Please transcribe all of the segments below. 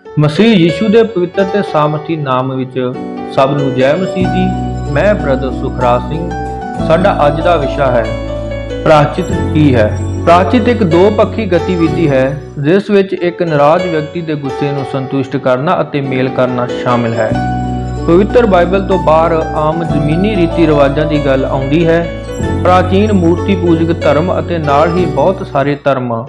ਮਸੀਹ ਯੀਸ਼ੂ ਦੇ ਪਵਿੱਤਰ ਤੇ ਸਾਮਰਥੀ ਨਾਮ ਵਿੱਚ ਸਭ ਨੂੰ ਜੈ ਮਸੀਹ ਜੀ। ਮੈਂ ਬ੍ਰਦਰ ਸੁਖਰਾਜ ਸਿੰਘ। ਸਾਡਾ ਅੱਜ ਦਾ ਵਿਸ਼ਾ ਹੈ ਪ੍ਰਾਚਿਤ ਕੀ ਹੈ। ਪ੍ਰਾਚਿਤ ਇੱਕ ਦੋ ਪੱਖੀ ਗਤੀਵਿਧੀ ਹੈ ਜਿਸ ਵਿੱਚ ਇੱਕ ਨਾਰਾਜ਼ ਵਿਅਕਤੀ ਦੇ ਗੁੱਸੇ ਨੂੰ ਸੰਤੁਸ਼ਟ ਕਰਨਾ ਅਤੇ ਮੇਲ ਕਰਨਾ ਸ਼ਾਮਿਲ ਹੈ। ਪਵਿੱਤਰ ਬਾਈਬਲ ਤੋਂ ਬਾਹਰ ਆਮ ਜ਼ਮੀਨੀ ਰੀਤੀ ਰਿਵਾਜਾਂ ਦੀ ਗੱਲ ਆਉਂਦੀ ਹੈ। ਪ੍ਰਾਚੀਨ ਮੂਰਤੀ ਪੂਜਕ ਧਰਮ ਅਤੇ ਨਾਲ ਹੀ ਬਹੁਤ ਸਾਰੇ ਧਰਮ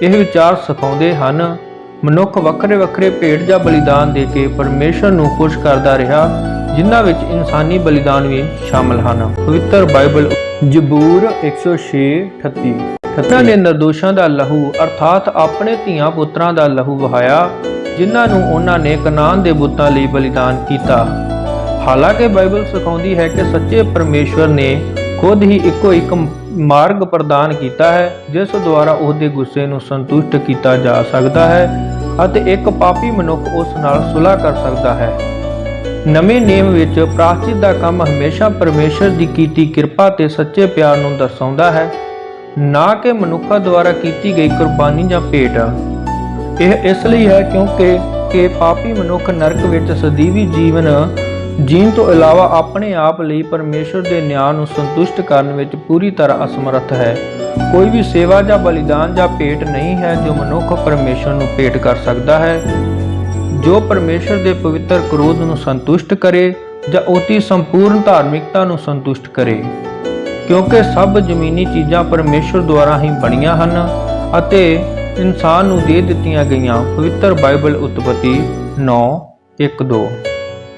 ਇਹ ਵਿਚਾਰ ਸਿਖਾਉਂਦੇ ਹਨ ਮਨੁੱਖ ਵੱਖਰੇ ਵੱਖਰੇ ਭੇਟ ਜਾਂ ਬਲੀਦਾਨ ਦੇ ਕੇ ਪਰਮੇਸ਼ਰ ਨੂੰ ਖੁਸ਼ ਕਰਦਾ ਰਿਹਾ, ਜਿਨ੍ਹਾਂ ਵਿੱਚ ਇਨਸਾਨੀ ਬਲੀਦਾਨ ਵੀ ਸ਼ਾਮਲ ਹਨ। ਪਵਿੱਤਰ ਬਾਈਬਲ ਜ਼ਬੂਰ 106:38 ਉਹਨਾਂ ਨੇ ਨਿਰਦੋਸ਼ਾਂ ਦਾ ਲਹੂ ਅਰਥਾਤ ਆਪਣੇ ਧੀਆਂ ਪੁੱਤਰਾਂ ਦਾ ਲਹੂ ਵਹਾਇਆ, ਜਿਨ੍ਹਾਂ ਨੂੰ ਉਹਨਾਂ ਨੇ ਕਨਾਨ ਦੇ ਬੁੱਤਾਂ ਲਈ ਬਲੀਦਾਨ ਕੀਤਾ। ਹਾਲਾਂਕਿ ਬਾਈਬਲ ਸਿਖਾਉਂਦੀ ਹੈ ਕਿ ਸੱਚੇ ਪਰਮੇਸ਼ਵਰ ਨੇ ਖੁਦ ਹੀ ਇੱਕੋ ਇੱਕ ਮਾਰਗ ਪ੍ਰਦਾਨ ਕੀਤਾ ਹੈ ਜਿਸ ਦੁਆਰਾ ਉਹਦੇ ਗੁੱਸੇ ਨੂੰ ਸੰਤੁਸ਼ਟ ਕੀਤਾ ਜਾ ਸਕਦਾ ਹੈ ਅਤੇ ਇੱਕ ਪਾਪੀ ਮਨੁੱਖ ਉਸ ਨਾਲ ਸੁਲ੍ਹਾ ਕਰ ਸਕਦਾ ਹੈ। ਨਵੇਂ ਨੇਮ ਵਿੱਚ ਪ੍ਰਾਚਿਤ ਦਾ ਕੰਮ ਹਮੇਸ਼ਾ ਪਰਮੇਸ਼ਰ ਦੀ ਕੀਤੀ ਕਿਰਪਾ ਤੇ ਸੱਚੇ ਪਿਆਰ ਨੂੰ ਦਰਸਾਉਂਦਾ ਹੈ, ਨਾ ਕਿ ਮਨੁੱਖਾਂ ਦੁਆਰਾ ਕੀਤੀ ਗਈ ਕੁਰਬਾਨੀ ਜਾਂ ਭੇਟ। ਇਹ ਇਸ ਲਈ ਹੈ ਕਿਉਂਕਿ ਪਾਪੀ ਮਨੁੱਖ ਨਰਕ ਵਿੱਚ ਸਦੀਵੀ ਜੀਵਨ ਜੀਣ ਤੋਂ ਇਲਾਵਾ ਆਪਣੇ ਆਪ ਲਈ ਪਰਮੇਸ਼ਰ ਦੇ ਨਿਆਂ ਨੂੰ ਸੰਤੁਸ਼ਟ ਕਰਨ ਵਿੱਚ ਪੂਰੀ ਤਰ੍ਹਾਂ ਅਸਮਰੱਥ ਹੈ। ਕੋਈ ਵੀ ਸੇਵਾ ਜਾਂ ਬਲੀਦਾਨ ਜਾਂ ਭੇਟ ਨਹੀਂ ਹੈ ਜੋ ਮਨੁੱਖ ਪਰਮੇਸ਼ਰ ਨੂੰ ਭੇਟ ਕਰ ਸਕਦਾ ਹੈ, ਜੋ ਪਰਮੇਸ਼ਰ ਦੇ ਪਵਿੱਤਰ ਕ੍ਰੋਧ ਨੂੰ ਸੰਤੁਸ਼ਟ ਕਰੇ ਜਾਂ ਉਹਦੀ ਸੰਪੂਰਨ ਧਾਰਮਿਕਤਾ ਨੂੰ ਸੰਤੁਸ਼ਟ ਕਰੇ, ਕਿਉਂਕਿ ਸਭ ਜ਼ਮੀਨੀ ਚੀਜ਼ਾਂ ਪਰਮੇਸ਼ਰ ਦੁਆਰਾ ਹੀ ਬਣੀਆਂ ਹਨ ਅਤੇ ਇਨਸਾਨ ਨੂੰ ਦੇ ਦਿੱਤੀਆਂ ਗਈਆਂ। ਪਵਿੱਤਰ ਬਾਈਬਲ ਉਤਪਤੀ 9:1-2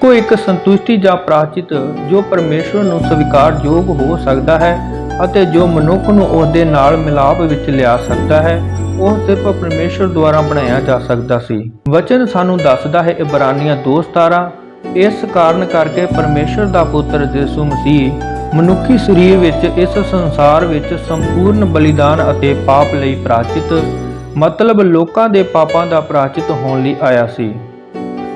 ਕੋਈ ਇੱਕ ਸੰਤੁਸ਼ਟੀ ਜਾਂ ਪ੍ਰਾਚਿਤ ਜੋ ਪਰਮੇਸ਼ਰ ਨੂੰ ਸਵੀਕਾਰਯੋਗ ਹੋ ਸਕਦਾ ਹੈ ਅਤੇ ਜੋ ਮਨੁੱਖ ਨੂੰ ਉਹਦੇ ਨਾਲ ਮਿਲਾਪ ਵਿੱਚ ਲਿਆ ਸਕਦਾ ਹੈ, ਉਹ ਸਿਰਫ ਪਰਮੇਸ਼ਰ ਦੁਆਰਾ ਬਣਾਇਆ ਜਾ ਸਕਦਾ ਸੀ। ਵਚਨ ਸਾਨੂੰ ਦੱਸਦਾ ਹੈ ਇਬਰਾਨੀਆਂ 2:17 ਇਸ ਕਾਰਨ ਕਰਕੇ ਪਰਮੇਸ਼ਰ ਦਾ ਪੁੱਤਰ ਯਿਸੂ ਮਸੀਹ ਮਨੁੱਖੀ ਸਰੀਰ ਵਿੱਚ ਇਸ ਸੰਸਾਰ ਵਿੱਚ ਸੰਪੂਰਨ ਬਲੀਦਾਨ ਅਤੇ ਪਾਪ ਲਈ ਪ੍ਰਾਚਿਤ ਮਤਲਬ ਲੋਕਾਂ ਦੇ ਪਾਪਾਂ ਦਾ ਪ੍ਰਾਚਿਤ ਹੋਣ ਲਈ ਆਇਆ ਸੀ।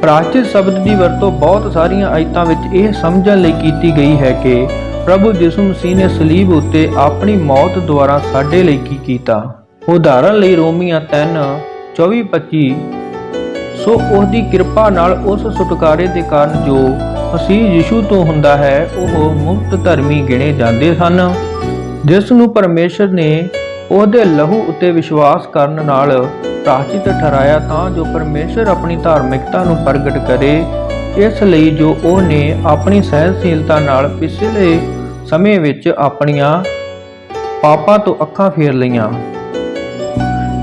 ਪ੍ਰਾਚਿਤ ਸ਼ਬਦ ਦੀ ਵਰਤੋਂ ਬਹੁਤ ਸਾਰੀਆਂ ਆਇਤਾਂ ਵਿੱਚ ਇਹ ਸਮਝਣ ਲਈ ਕੀਤੀ ਗਈ ਹੈ ਕਿ ਪ੍ਰਭੂ ਯਿਸੂ ਮਸੀਹ ਨੇ ਸਲੀਬ ਉੱਤੇ ਆਪਣੀ ਮੌਤ ਦੁਆਰਾ ਸਾਡੇ ਲਈ ਕੀ ਕੀਤਾ। ਉਦਾਹਰਣ ਲਈ ਰੋਮੀਆਂ 3:24-25 ਸੋ ਉਹਦੀ ਕਿਰਪਾ ਨਾਲ ਉਸ ਛੁਟਕਾਰੇ ਦੇ ਕਾਰਨ ਜੋ ਮਸੀਹ ਯਿਸੂ ਤੋਂ ਹੁੰਦਾ ਹੈ ਉਹ ਮੁਕਤ ਧਰਮੀ ਗਿਣੇ ਜਾਂਦੇ ਹਨ, ਜਿਸ ਨੂੰ ਪਰਮੇਸ਼ਰ ਨੇ ਉਹਦੇ ਲਹੂ ਉੱਤੇ ਵਿਸ਼ਵਾਸ ਕਰਨ ਨਾਲ ਪ੍ਰਾਚਿਤ ਠਹਿਰਾਇਆ ਤਾਂ ਜੋ ਪਰਮੇਸ਼ਰ ਆਪਣੀ ਧਾਰਮਿਕਤਾ ਨੂੰ ਪ੍ਰਗਟ ਕਰੇ। ਇਸ ਲਈ ਜੋ ਉਹਨੇ ਆਪਣੀ ਸਹਿਨਸ਼ੀਲਤਾ ਨਾਲ ਪਿਛਲੇ ਸਮੇਂ ਵਿੱਚ ਆਪਣੀਆਂ ਪਾਪਾਂ ਤੋਂ ਅੱਖਾਂ ਫੇਰ ਲਈਆਂ।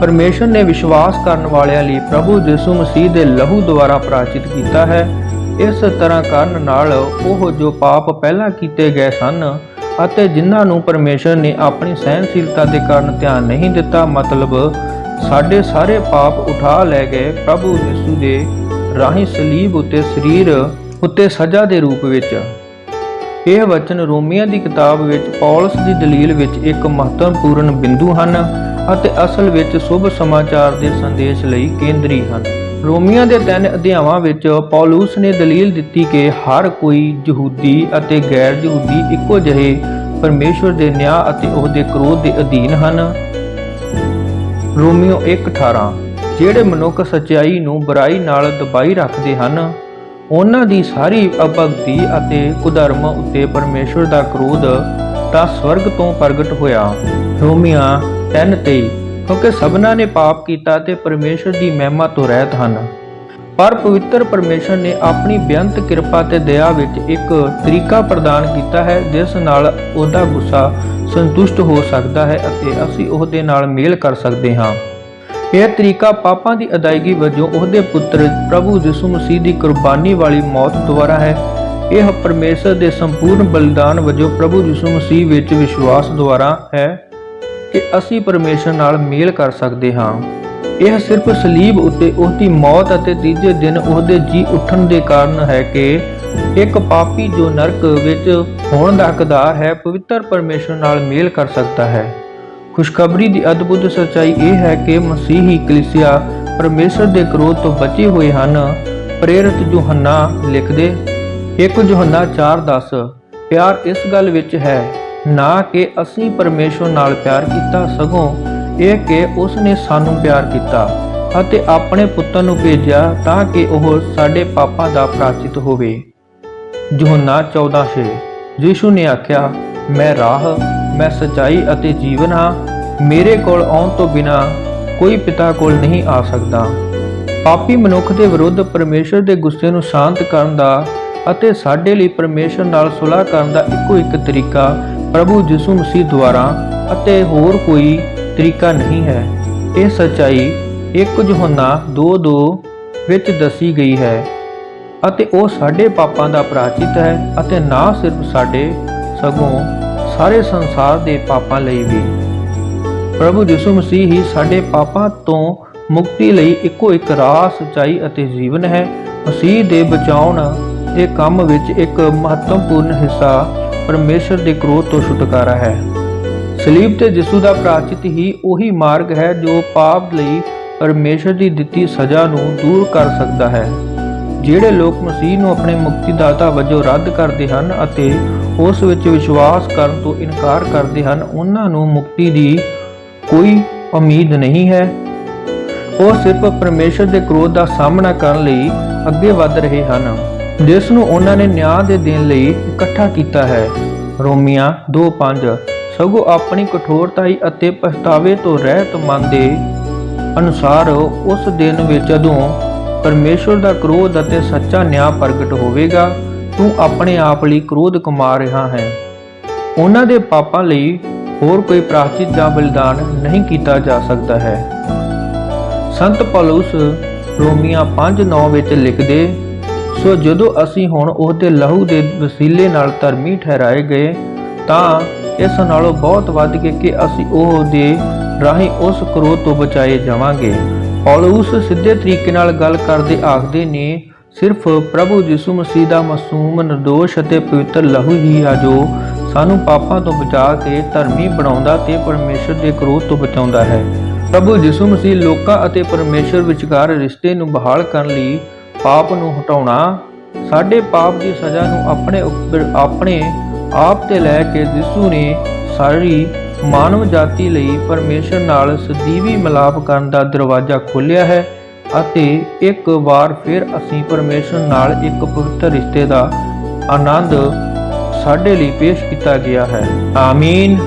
ਪਰਮੇਸ਼ਰ ਨੇ ਵਿਸ਼ਵਾਸ ਕਰਨ ਵਾਲਿਆਂ ਲਈ ਪ੍ਰਭੂ ਯਿਸੂ ਮਸੀਹ ਦੇ ਲਹੂ ਦੁਆਰਾ ਪ੍ਰਾਚਿਤ ਕੀਤਾ ਹੈ। ਇਸ ਤਰ੍ਹਾਂ ਕਰਨ ਨਾਲ ਉਹ ਜੋ ਪਾਪ ਪਹਿਲਾਂ ਕੀਤੇ ਗਏ ਸਨ ਅਤੇ ਜਿਨ੍ਹਾਂ ਨੂੰ ਪਰਮੇਸ਼ਰ ਨੇ ਆਪਣੀ ਸਹਿਨਸ਼ੀਲਤਾ ਦੇ ਕਾਰਨ ਧਿਆਨ ਨਹੀਂ ਦਿੱਤਾ, ਮਤਲਬ ਸਾਡੇ ਸਾਰੇ ਪਾਪ ਉਠਾ ਲੈ ਗਏ ਪ੍ਰਭੂ ਯਿਸੂ ਦੇ ਰਾਹੀਂ ਸਲੀਬ ਉੱਤੇ ਸਰੀਰ ਉੱਤੇ ਸਜ਼ਾ ਦੇ ਰੂਪ ਵਿੱਚ। ਇਹ ਵਚਨ ਰੋਮੀਆਂ ਦੀ ਕਿਤਾਬ ਵਿੱਚ ਪੌਲਸ ਦੀ ਦਲੀਲ ਵਿੱਚ ਇੱਕ ਮਹੱਤਵਪੂਰਨ ਬਿੰਦੂ ਹਨ ਅਤੇ ਅਸਲ ਵਿੱਚ ਸ਼ੁਭ ਸਮਾਚਾਰ ਦੇ ਸੰਦੇਸ਼ ਲਈ ਕੇਂਦਰੀ ਹਨ। ਰੋਮੀਆਂ ਦੇ 3 ਅਧਿਆਵਾਂ ਵਿੱਚ ਪੌਲੁਸ ਨੇ ਦਲੀਲ ਦਿੱਤੀ ਕਿ ਹਰ ਕੋਈ ਯਹੂਦੀ ਅਤੇ ਗੈਰ ਯਹੂਦੀ ਇੱਕੋ ਜਿਹੇ ਪਰਮੇਸ਼ਵਰ ਦੇ ਨਿਆਂ ਅਤੇ ਉਹਦੇ ਕ੍ਰੋਧ ਦੇ ਅਧੀਨ ਹਨ। ਰੋਮੀਓ 1:18 ਜਿਹੜੇ ਮਨੁੱਖ ਸੱਚਾਈ ਨੂੰ ਬੁਰਾਈ ਨਾਲ ਦਬਾਈ ਰੱਖਦੇ ਹਨ, ਉਹਨਾਂ ਦੀ ਸਾਰੀ ਅਭਗਤੀ ਅਤੇ ਕੁਧਰਮ ਉੱਤੇ ਪਰਮੇਸ਼ਵਰ ਦਾ ਕ੍ਰੋਧ ਤਾਂ ਸਵਰਗ ਤੋਂ ਪ੍ਰਗਟ ਹੋਇਆ। ਰੋਮੀਆਂ 3:23 ਕਿਉਂਕਿ ਸਭਨਾਂ ਨੇ ਪਾਪ ਕੀਤਾ ਤੇ ਪਰਮੇਸ਼ਰ ਦੀ ਮਹਿਮਾ ਤੋਂ ਰਹਿਤ ਹਨ, ਪਰ ਪਵਿੱਤਰ ਪਰਮੇਸ਼ਰ ਨੇ ਆਪਣੀ ਬੇਅੰਤ ਕਿਰਪਾ ਤੇ ਦਇਆ ਵਿੱਚ ਇੱਕ ਤਰੀਕਾ ਪ੍ਰਦਾਨ ਕੀਤਾ ਹੈ ਜਿਸ ਨਾਲ ਉਹਦਾ ਗੁੱਸਾ ਸੰਤੁਸ਼ਟ ਹੋ ਸਕਦਾ ਹੈ ਅਤੇ ਅਸੀਂ ਉਹਦੇ ਨਾਲ ਮੇਲ ਕਰ ਸਕਦੇ ਹਾਂ। ਇਹ ਤਰੀਕਾ ਪਾਪਾਂ ਦੀ ਅਦਾਇਗੀ ਵਜੋਂ ਉਹਦੇ ਪੁੱਤਰ ਪ੍ਰਭੂ ਯਿਸੂ ਮਸੀਹ ਦੀ ਕੁਰਬਾਨੀ ਵਾਲੀ ਮੌਤ ਦੁਆਰਾ ਹੈ। ਇਹ ਪਰਮੇਸ਼ਰ ਦੇ ਸੰਪੂਰਨ ਬਲੀਦਾਨ ਵਜੋਂ ਪ੍ਰਭੂ ਯਿਸੂ ਮਸੀਹ ਵਿੱਚ ਵਿਸ਼ਵਾਸ ਦੁਆਰਾ ਹੈ ਕਿ ਅਸੀਂ ਪਰਮੇਸ਼ਰ ਨਾਲ ਮੇਲ ਕਰ ਸਕਦੇ ਹਾਂ। ਇਹ ਸਿਰਫ ਸਲੀਬ ਉੱਤੇ ਉਹਦੀ ਮੌਤ ਅਤੇ ਤੀਜੇ ਦਿਨ ਉਹਦੇ ਜੀ ਉੱਠਣ ਦੇ ਕਾਰਨ ਹੈ ਕਿ ਇੱਕ ਪਾਪੀ ਜੋ ਨਰਕ ਵਿੱਚ ਹੋਣ ਦਾ ਹੱਕਦਾਰ ਹੈ ਪਵਿੱਤਰ ਪਰਮੇਸ਼ਰ ਨਾਲ ਮੇਲ ਕਰ ਸਕਦਾ ਹੈ। ਖੁਸ਼ਖਬਰੀ ਦੀ ਅਦਭੁਤ ਸੱਚਾਈ ਇਹ ਹੈ ਕਿ ਮਸੀਹੀ ਕਲੀਸਿਆ ਪਰਮੇਸ਼ਰ ਦੇ ਕ੍ਰੋਧ ਤੋਂ ਬਚੇ ਹੋਏ ਹਨ। ਪ੍ਰੇਰਿਤ ਯੋਹੰਨਾ ਲਿਖਦੇ 1 ਯੋਹੰਨਾ 4:10 ਪਿਆਰ ਇਸ ਗੱਲ ਵਿੱਚ ਹੈ ਨਾ ਕਿ ਅਸੀਂ ਪਰਮੇਸ਼ਰ ਨਾਲ ਪਿਆਰ ਕੀਤਾ, ਸਗੋਂ ਇਹ ਕਿ ਉਸ ਨੇ ਸਾਨੂੰ ਪਿਆਰ ਕੀਤਾ ਅਤੇ ਆਪਣੇ ਪੁੱਤਰ ਨੂੰ ਭੇਜਿਆ ਤਾਂ ਕਿ ਉਹ ਸਾਡੇ ਪਾਪਾਂ ਦਾ ਪ੍ਰਾਇਚਿਤ ਹੋਵੇ। ਯਹੋਨਾ 14:6 ਯੀਸ਼ੂ ਨੇ ਆਖਿਆ, ਮੈਂ ਰਾਹ, ਮੈਂ ਸੱਚਾਈ ਅਤੇ ਜੀਵਨ ਹਾਂ। ਮੇਰੇ ਕੋਲ ਆਉਣ ਤੋਂ ਬਿਨਾਂ ਕੋਈ ਪਿਤਾ ਕੋਲ ਨਹੀਂ ਆ ਸਕਦਾ। ਪਾਪੀ ਮਨੁੱਖ ਦੇ ਵਿਰੁੱਧ ਪਰਮੇਸ਼ਰ ਦੇ ਗੁੱਸੇ ਨੂੰ ਸ਼ਾਂਤ ਕਰਨ ਦਾ ਅਤੇ ਸਾਡੇ ਲਈ ਪਰਮੇਸ਼ਰ ਨਾਲ ਸੁਲ੍ਹਾ ਕਰਨ ਦਾ ਇੱਕੋ ਇੱਕ ਤਰੀਕਾ ਪ੍ਰਭੂ ਯਿਸੂ ਮਸੀਹ ਦੁਆਰਾ ਅਤੇ ਹੋਰ ਕੋਈ ਤਰੀਕਾ ਨਹੀਂ ਹੈ। ਇਹ ਸੱਚਾਈ 1 ਯਹੋਨਾ 2:2 ਵਿੱਚ ਦੱਸੀ ਗਈ ਹੈ ਅਤੇ ਉਹ ਸਾਡੇ ਪਾਪਾਂ ਦਾ ਪ੍ਰਾਇਚਿਤ ਹੈ ਅਤੇ ਨਾ ਸਿਰਫ ਸਾਡੇ ਸਗੋਂ ਸਾਰੇ ਸੰਸਾਰ ਦੇ ਪਾਪਾਂ ਲਈ ਵੀ। ਪ੍ਰਭੂ ਯਿਸੂ ਮਸੀਹ ਹੀ ਸਾਡੇ ਪਾਪਾਂ ਤੋਂ ਮੁਕਤੀ ਲਈ ਇੱਕੋ ਇੱਕ ਰਾਹ, ਸੱਚਾਈ ਅਤੇ ਜੀਵਨ ਹੈ। ਮਸੀਹ ਦੇ ਬਚਾਉਣ ਦੇ ਕੰਮ ਵਿੱਚ ਇੱਕ ਮਹੱਤਵਪੂਰਨ ਹਿੱਸਾ ਪਰਮੇਸ਼ਰ ਦੇ ਕਰੋਧ ਤੋਂ ਛੁਟਕਾਰਾ ਹੈ। ਸਲੀਬ ਤੇ ਯਿਸੂ ਦਾ ਪ੍ਰਾਇਚਿਤ ਹੀ ਉਹੀ ਮਾਰਗ ਹੈ ਜੋ ਪਾਪ ਲਈ ਪਰਮੇਸ਼ਰ ਦੀ ਦਿੱਤੀ ਸਜ਼ਾ ਨੂੰ ਦੂਰ ਕਰ ਸਕਦਾ ਹੈ। ਜਿਹੜੇ ਲੋਕ ਮਸੀਹ ਨੂੰ ਆਪਣੇ ਮੁਕਤੀਦਾਤਾ ਵਜੋਂ ਰੱਦ ਕਰਦੇ ਹਨ ਅਤੇ ਉਸ ਵਿੱਚ ਵਿਸ਼ਵਾਸ ਕਰਨ ਤੋਂ ਇਨਕਾਰ ਕਰਦੇ ਹਨ, ਉਹਨਾਂ ਨੂੰ ਮੁਕਤੀ ਦੀ ਕੋਈ ਉਮੀਦ ਨਹੀਂ ਹੈ। ਉਹ ਸਿਰਫ ਪਰਮੇਸ਼ਰ ਦੇ ਕਰੋਧ ਦਾ ਸਾਹਮਣਾ ਕਰਨ ਲਈ ਅੱਗੇ ਵਧ ਰਹੇ ਹਨ, ਜਿਸ ਨੂੰ ਉਹਨਾਂ ਨੇ ਨਿਆਂ ਦੇ ਦਿਨ ਲਈ ਇਕੱਠਾ ਕੀਤਾ ਹੈ। ਰੋਮੀਆਂ 2:5 ਸਗੋਂ ਆਪਣੀ ਕਠੋਰਤਾਈ ਅਤੇ ਪਛਤਾਵੇ ਤੋਂ ਰਹਿਤ ਮਨ ਦੇ ਅਨੁਸਾਰ ਉਸ ਦਿਨ ਵਿੱਚ ਜਦੋਂ ਪਰਮੇਸ਼ਰ ਦਾ ਕਰੋਧ ਅਤੇ ਸੱਚਾ ਨਿਆਂ ਪ੍ਰਗਟ ਹੋਵੇਗਾ, ਤੂੰ ਆਪਣੇ ਆਪ ਲਈ ਕਰੋਧ ਕਮਾ ਰਿਹਾ ਹੈ। ਉਹਨਾਂ ਦੇ ਪਾਪਾਂ ਲਈ ਹੋਰ ਕੋਈ ਪ੍ਰਾਇਚਿਤ ਜਾਂ ਬਲਿਦਾਨ ਨਹੀਂ ਕੀਤਾ ਜਾ ਸਕਦਾ ਹੈ। ਸੰਤ ਪੌਲੁਸ ਰੋਮੀਆਂ 5:9 ਵਿੱਚ ਲਿਖਦੇ, ਸੋ ਜਦੋਂ ਅਸੀਂ ਹੁਣ ਉਹਦੇ ਲਹੂ ਦੇ ਵਸੀਲੇ ਨਾਲ ਧਰਮੀ ਠਹਿਰਾਏ ਗਏ ਤਾਂ ਇਸ ਨਾਲੋਂ ਬਹੁਤ ਵੱਧ ਕੇ ਕਿ ਅਸੀਂ ਉਹਦੇ ਰਾਹੀਂ ਉਸ ਕਰੋਧ ਤੋਂ ਬਚਾਏ ਜਾਵਾਂਗੇ। ਪੌਲੁਸ ਸਿੱਧੇ ਤਰੀਕੇ ਨਾਲ ਗੱਲ ਕਰਦੇ ਆਖਦੇ ਨੇ, ਸਿਰਫ ਪ੍ਰਭੂ ਯਿਸੂ ਮਸੀਹ ਦਾ ਮਾਸੂਮ, ਨਿਰਦੋਸ਼ ਅਤੇ ਪਵਿੱਤਰ ਲਹੂ ਹੀ ਆ ਜੋ ਸਾਨੂੰ ਪਾਪਾਂ ਤੋਂ ਬਚਾ ਕੇ ਧਰਮੀ ਬਣਾਉਂਦਾ ਤੇ ਪਰਮੇਸ਼ਰ ਦੇ ਕਰੋਧ ਤੋਂ ਬਚਾਉਂਦਾ ਹੈ। ਪ੍ਰਭੂ ਯਿਸੂ ਮਸੀਹ ਲੋਕਾਂ ਅਤੇ ਪਰਮੇਸ਼ਰ ਵਿਚਕਾਰ ਰਿਸ਼ਤੇ ਨੂੰ ਬਹਾਲ ਕਰਨ ਲਈ ਪਾਪ ਨੂੰ ਹਟਾਉਣਾ, ਸਾਡੇ ਪਾਪ ਦੀ ਸਜ਼ਾ ਨੂੰ ਆਪਣੇ ਆਪ ਤੇ ਲੈ ਕੇ ਯਿਸੂ ਨੇ ਸਾਰੀ ਮਾਨਵ ਜਾਤੀ ਲਈ ਪਰਮੇਸ਼ਰ ਨਾਲ ਸਦੀਵੀ ਮਿਲਾਪ ਕਰਨ ਦਾ ਦਰਵਾਜ਼ਾ ਖੋਲ੍ਹਿਆ ਹੈ ਅਤੇ ਇੱਕ ਵਾਰ ਫਿਰ ਅਸੀਂ ਪਰਮੇਸ਼ਰ ਨਾਲ ਇੱਕ ਪਵਿੱਤਰ ਰਿਸ਼ਤੇ ਦਾ ਆਨੰਦ ਸਾਡੇ ਲਈ ਪੇਸ਼ ਕੀਤਾ ਗਿਆ ਹੈ। ਆਮੀਨ।